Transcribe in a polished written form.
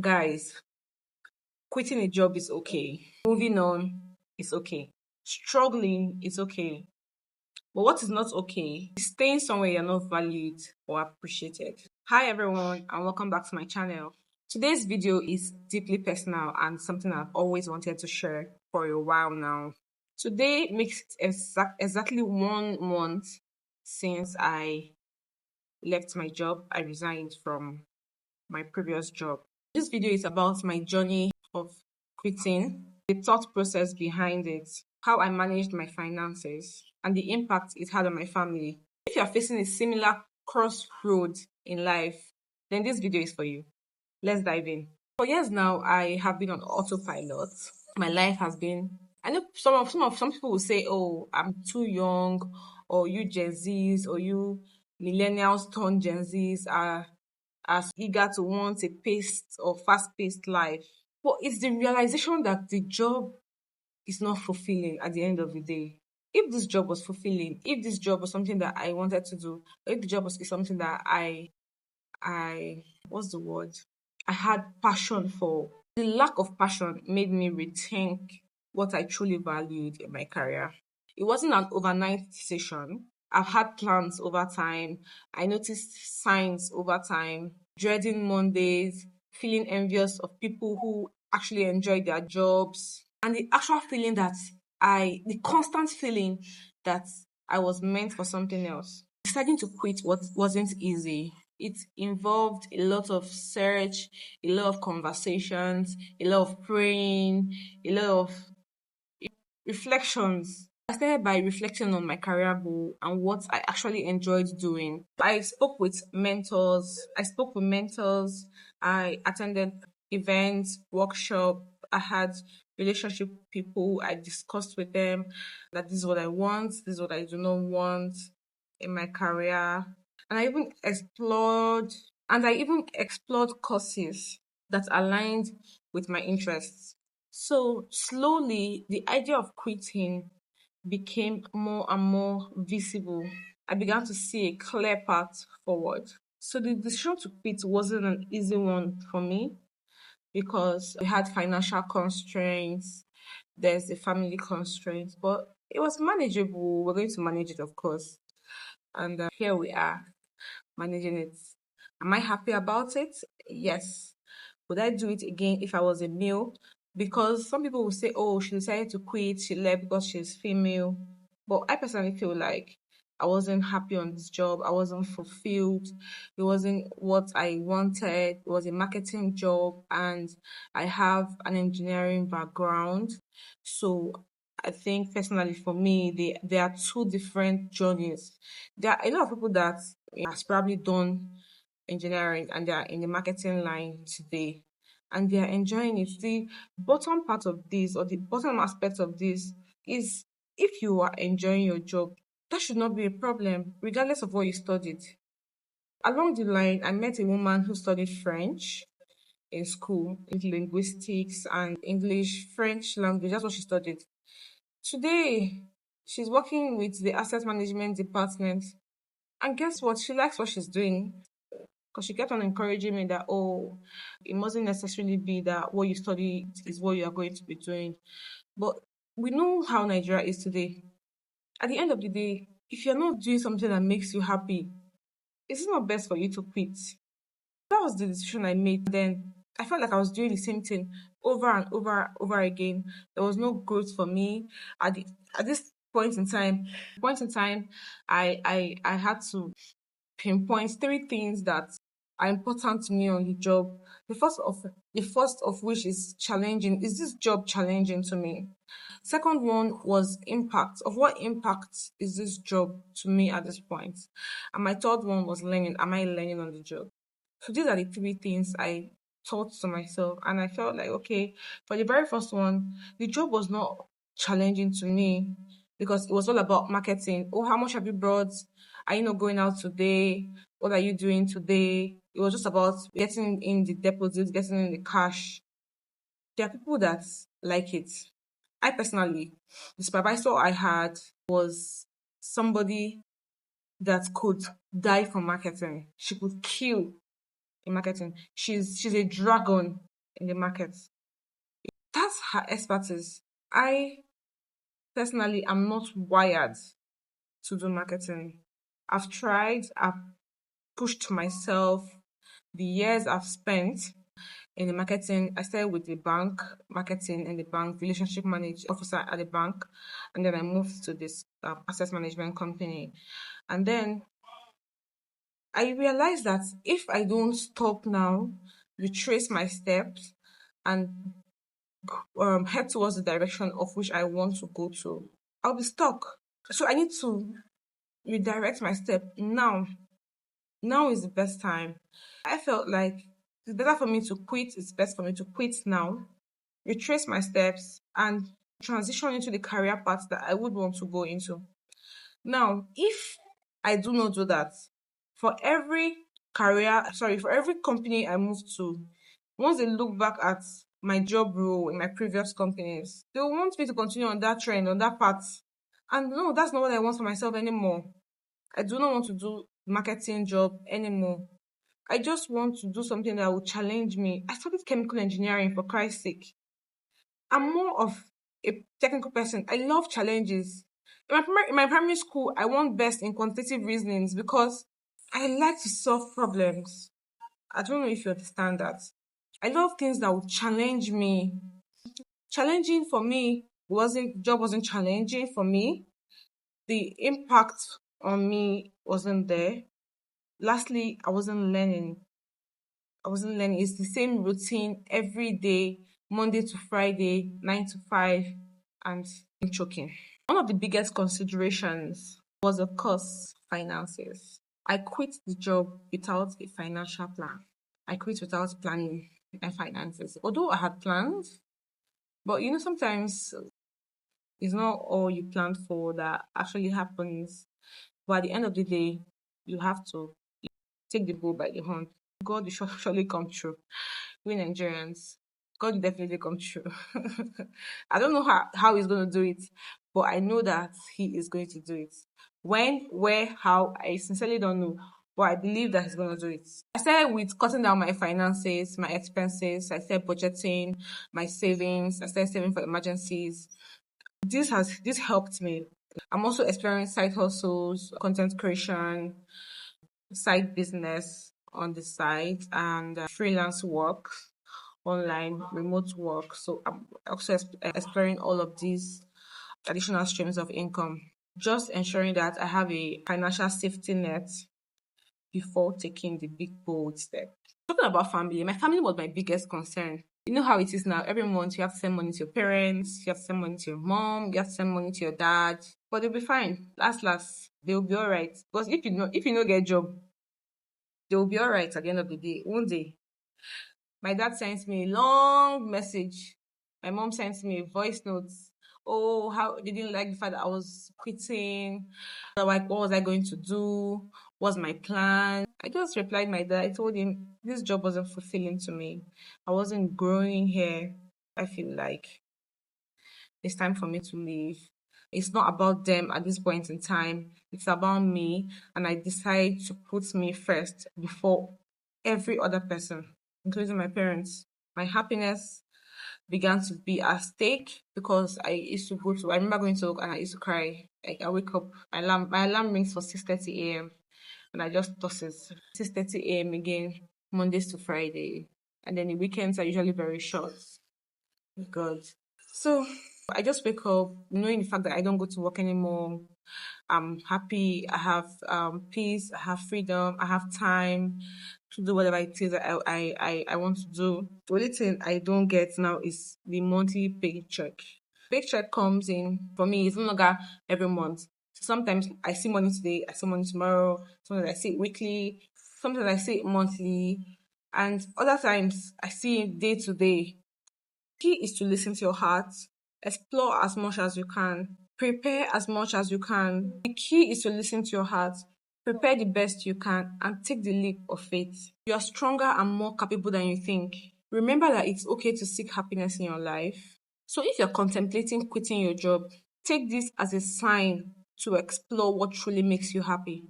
Guys, quitting a job is okay. Moving on is okay. Struggling is okay. But what is not okay is staying somewhere you're not valued or appreciated. Hi everyone and welcome back to my channel. Today's video is deeply personal and something I've always wanted to share for a while now. Today makes it exactly 1 month since I left my job. I resigned from my previous job. This video is about my journey of quitting, the thought process behind it, how I managed my finances, and the impact it had on my family. If you are facing a similar crossroad in life, then this video is for you. Let's dive in. For years now, I have been on autopilot. My life has been. I know some people will say, "Oh, I'm too young," or "You Gen Zs," or "You millennials turned Gen Zs are as eager to want a paced or fast-paced life." But it's the realization that the job is not fulfilling at the end of the day. If this job was fulfilling, if this job was something that I wanted to do, if the job was something that I what's the word? I had passion for. The lack of passion made me rethink what I truly valued in my career. It wasn't an overnight decision. I've had plans over time. I noticed signs over time, dreading Mondays, feeling envious of people who actually enjoy their jobs, and the actual feeling that the constant feeling that I was meant for something else. Deciding to quit wasn't easy. It involved a lot of search, a lot of conversations, a lot of praying, a lot of reflections. I started by reflecting on my career goal and what I actually enjoyed doing. I spoke with mentors. I attended events, workshop. I had relationship people. I discussed with them that this is what I want, this is what I do not want in my career. And I even explored courses that aligned with my interests. So slowly, the idea of quitting became more and more visible. I began to see a clear path forward. So the decision to quit wasn't an easy one for me because we had financial constraints, there's the family constraints, but it was manageable. We're going to manage it, of course. And here we are managing it. Am I happy about it? Yes. Would I do it again if I was a male? Because some people will say, oh, she decided to quit, she left because she's female. But I personally feel like I wasn't happy on this job. I wasn't fulfilled. It wasn't what I wanted. It was a marketing job, and I have an engineering background. So I think personally for me, there are two different journeys. There are a lot of people that has probably done engineering and they are in the marketing line today and they are enjoying it. The bottom part of this or the bottom aspect of this is if you are enjoying your job, that should not be a problem, regardless of what you studied. Along the line, I met a woman who studied French in school, in linguistics and English, French language. That's what she studied. Today, she's working with the asset management department. And guess what? She likes what she's doing because she kept on encouraging me that, oh, it mustn't necessarily be that what you study is what you are going to be doing. But we know how Nigeria is today. At the end of the day, if you're not doing something that makes you happy, it's not best for you to quit. That was the decision I made. Then I felt like I was doing the same thing over and over again. There was no growth for me at this point in time. I had to pinpoint three things that are important to me on the job. The first of which is challenging. Is this job challenging to me? Second one was impact. Of what impact is this job to me at this point? And my third one was learning. Am I learning on the job? So these are the three things I thought to myself, and I felt like okay, for the very first one, the job was not challenging to me because it was all about marketing. Oh, how much have you brought? Are you not going out today? What are you doing today? It was just about getting in the deposits, getting in the cash. There are people that like it. I personally, the supervisor I had was somebody that could die for marketing. She could kill in marketing. She's a dragon. in the market. That's her expertise. I personally am not wired to do marketing. I've tried, I've pushed myself. The years I've spent in the marketing, I started with the bank, marketing in the bank, relationship manager officer at the bank, and then I moved to this asset management company. And then I realized that if I don't stop now, retrace my steps, and head towards the direction of which I want to go to, I'll be stuck. So I need to redirect my step now. Now is the best time. I felt like it's better for me to quit. It's best for me to quit now, retrace my steps, and transition into the career path that I would want to go into. Now, if I do not do that, for every company I move to, once they look back at my job role in my previous companies, they will want me to continue on that trend, on that path. And no, that's not what I want for myself anymore. I do not want to do marketing job anymore. I just want to do something that will challenge me. I studied chemical engineering for Christ's sake. I'm more of a technical person. I love challenges. In my primary school, I won best in quantitative reasonings because I like to solve problems. I don't know if you understand that. I love things that would challenge me. Challenging for me wasn't challenging for me. The impact on me wasn't there. Lastly, I wasn't learning. It's the same routine every day, Monday to Friday, 9 to 5, and I'm choking. One of the biggest considerations was, of course, finances. I quit the job without a financial plan. I quit without planning my finances. Although I had plans, but sometimes it's not all you planned for that actually happens. But at the end of the day, you have to take the bull by the horn. God will surely come true. We Nigerians, God will definitely come true. I don't know how he's going to do it, but I know that he is going to do it. When, where, how, I sincerely don't know, but I believe that he's going to do it. I started with cutting down my finances, my expenses. I started budgeting my savings. I started saving for emergencies. This helped me. I'm also exploring side hustles, content creation, side business on the side, and freelance work, online remote work. So I'm also exploring all of these additional streams of income, just ensuring that I have a financial safety net before taking the big bold step. Talking about family, my family was my biggest concern. You know how it is now. Every month you have to send money to your parents, you have to send money to your mom, you have to send money to your dad. But they'll be fine. Last, they'll be alright. Because if you don't get a job, they'll be alright at the end of the day. One day, my dad sent me a long message. My mom sent me a voice note. Oh, how they didn't like the fact that I was quitting. Like, what was I going to do? What's my plan? I just replied my dad. I told him this job wasn't fulfilling to me. I wasn't growing here. I feel like it's time for me to leave. It's not about them at this point in time. It's about me. And I decide to put me first before every other person, including my parents. My happiness began to be at stake because I remember going to work and I used to cry. I wake up, my alarm rings for 6:30 a.m. and I just toss it. 6:30 a.m. again, Mondays to Friday. And then the weekends are usually very short. God. So I just wake up knowing the fact that I don't go to work anymore. I'm happy. I have peace. I have freedom. I have time to do whatever it is that I want to do. The only thing I don't get now is the monthly paycheck. Paycheck comes in for me. It's no longer every month. So sometimes I see money today. I see money tomorrow. Sometimes I see it weekly. Sometimes I see it monthly, and other times I see it day to day. Key is to listen to your heart, explore as much as you can, prepare as much as you can. The key is to listen to your heart, prepare the best you can, and take the leap of faith. You are stronger and more capable than you think. Remember that it's okay to seek happiness in your life. So if you're contemplating quitting your job, take this as a sign to explore what truly makes you happy.